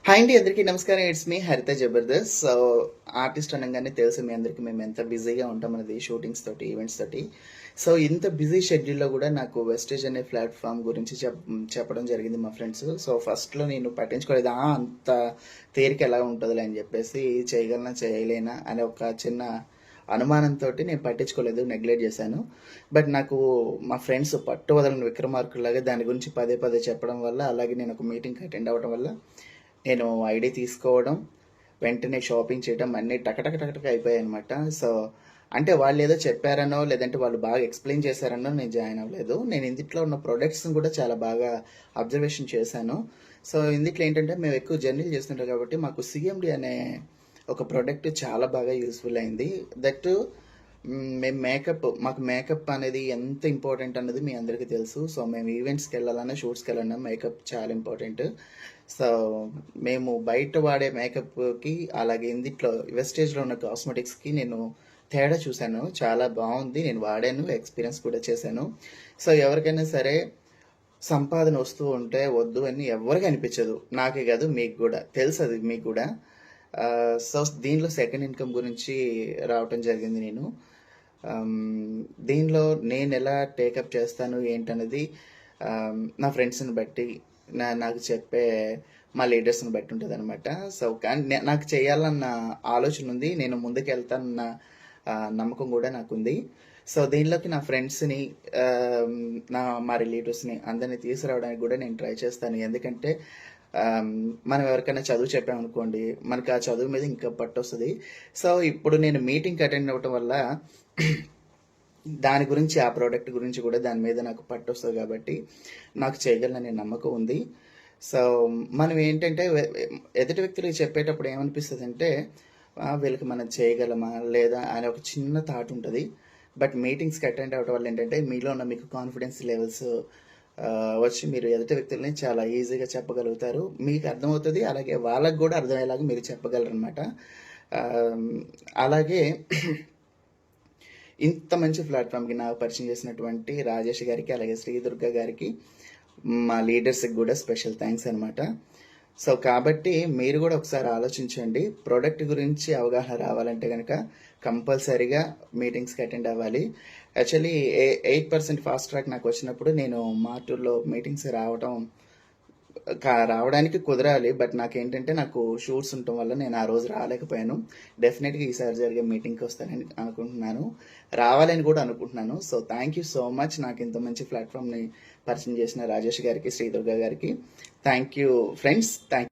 Hi అండి, అందరికీ నమస్కారం. ఇట్స్ మీ హరిత జబర్దస్త్. సో ఆర్టిస్ట్ అనగానే తెలుసు మీ అందరికీ మేము ఎంత బిజీగా ఉంటాం అనేది, షూటింగ్స్ తోటి, ఈవెంట్స్ తోటి. సో ఇంత బిజీ షెడ్యూల్లో కూడా నాకు వెస్టేజ్ అనే ప్లాట్ఫామ్ గురించి చెప్పడం జరిగింది మా ఫ్రెండ్స్. సో ఫస్ట్లో నేను పట్టించుకోలేదు, అంత తేరిక ఎలా ఉంటుందిలే అని చెప్పేసి, చేయగలనా చేయలేనా అనే ఒక చిన్న అనుమానంతో నేను పట్టించుకోలేదు, నెగ్లెక్ట్ చేశాను. బట్ నాకు మా ఫ్రెండ్స్ పట్టు వదలని విక్రమార్కులాగా దాని గురించి పదే పదే చెప్పడం వల్ల, అలాగే నేను ఒక మీటింగ్కి అటెండ్ అవ్వడం వల్ల నేను ఐడి తీసుకోవడం, వెంటనే షాపింగ్ చేయడం అన్నీ టకటక టకటక అయిపోయాయి అనమాట. సో అంటే వాళ్ళు ఏదో చెప్పారనో, లేదంటే వాళ్ళు బాగా ఎక్స్ప్లెయిన్ చేశారనో నేను జాయిన్ అవ్వలేదు. నేను ఇందులో ఉన్న ప్రొడక్ట్స్ని కూడా చాలా బాగా అబ్జర్వేషన్ చేశాను. సో ఇందులో ఏంటంటే, మేము ఎక్కువ జర్నీలు చేస్తుంటాం కాబట్టి మాకు సిఎండి అనే ఒక ప్రోడక్ట్ చాలా బాగా యూస్ఫుల్ అయింది. దట్ మేము మాకు మేకప్ అనేది ఎంత ఇంపార్టెంట్ అన్నది మీ అందరికీ తెలుసు. సో మేము ఈవెంట్స్కి వెళ్ళాలన్నా, షూట్స్కి వెళ్ళాలన్నా మేకప్ చాలా ఇంపార్టెంట్. సో మేము బయట వాడే మేకప్కి, అలాగే ఇందులో వెస్టేజ్లో ఉన్న కాస్మెటిక్స్కి నేను తేడా చూశాను. చాలా బాగుంది, నేను వాడాను, ఎక్స్పీరియన్స్ కూడా చేశాను. సో ఎవరికైనా సరే సంపాదన వస్తూ ఉంటే వద్దు అని ఎవరికి అనిపించదు, నాకే కాదు మీకు కూడా తెలుసు, అది మీకు కూడా. సో దీనిలో సెకండ్ ఇన్కమ్ గురించి రావటం జరిగింది. నేను దీనిలో నేను ఎలా టేకప్ చేస్తాను ఏంటనేది నా ఫ్రెండ్స్ని బట్టి, నాకు చెప్పే మా లీడర్స్ని బట్టి ఉంటుంది అనమాట. సో కానీ నాకు చేయాలన్న ఆలోచన ఉంది, నేను ముందుకు వెళ్తానన్న నమ్మకం కూడా నాకుంది. సో దీనిలోకి నా ఫ్రెండ్స్ని, మా రిలేటివ్స్ని అందరినీ తీసుకురావడానికి కూడా నేను ట్రై చేస్తాను. ఎందుకంటే మనం ఎవరికైనా చదువు చెప్పామనుకోండి, మనకి ఆ చదువు మీద ఇంకా పట్టు వస్తుంది. సో ఇప్పుడు నేను మీటింగ్కి అటెండ్ అవ్వటం వల్ల దాని గురించి, ఆ ప్రోడక్ట్ గురించి కూడా దాని మీద నాకు పట్టు వస్తుంది కాబట్టి నాకు చేయగలననే నమ్మకం ఉంది. సో మనం ఏంటంటే, ఎదుటి వ్యక్తులకు చెప్పేటప్పుడు ఏమనిపిస్తుంది అంటే, వీళ్ళకి మనం చేయగలమా లేదా అనే ఒక చిన్న థాట్ ఉంటుంది. బట్ మీటింగ్స్కి అటెండ్ అవ్వడం వల్ల ఏంటంటే, మీలో ఉన్న మీకు కాన్ఫిడెన్స్ లెవెల్స్ వచ్చి మీరు ఎదుటి వ్యక్తులని చాలా ఈజీగా చెప్పగలుగుతారు. మీకు అర్థమవుతుంది, అలాగే వాళ్ళకు కూడా అర్థమయ్యేలాగా మీరు చెప్పగలరు అనమాట. అలాగే ఇంత మంచి ప్లాట్ఫామ్కి నాకు పరిచయం చేసినటువంటి రాజేష్ గారికి, అలాగే శ్రీదుర్గ గారికి, మా లీడర్స్కి కూడా స్పెషల్ థ్యాంక్స్ అనమాట. సో కాబట్టి మీరు కూడా ఒకసారి ఆలోచించండి. ప్రోడక్ట్ గురించి అవగాహన రావాలంటే కనుక కంపల్సరీగా మీటింగ్స్కి అటెండ్ అవ్వాలి. యాక్చువల్లీ 8% ఫాస్ట్ ట్రాక్ నాకు వచ్చినప్పుడు నేను మార్టూర్లో మీటింగ్స్ రావడానికి కుదరాలి. బట్ నాకేంటంటే, నాకు షూట్స్ ఉండటం వల్ల నేను ఆ రోజు రాలేకపోయాను. డెఫినెట్గా ఈసారి జరిగే మీటింగ్కి వస్తానని అనుకుంటున్నాను, రావాలని కూడా అనుకుంటున్నాను. So thank you so much, నాకు ఇంత మంచి ప్లాట్ఫామ్ని పరిచయం చేసిన రాజేష్ గారికి, శ్రీదుర్గ గారికి. Thank you friends, thank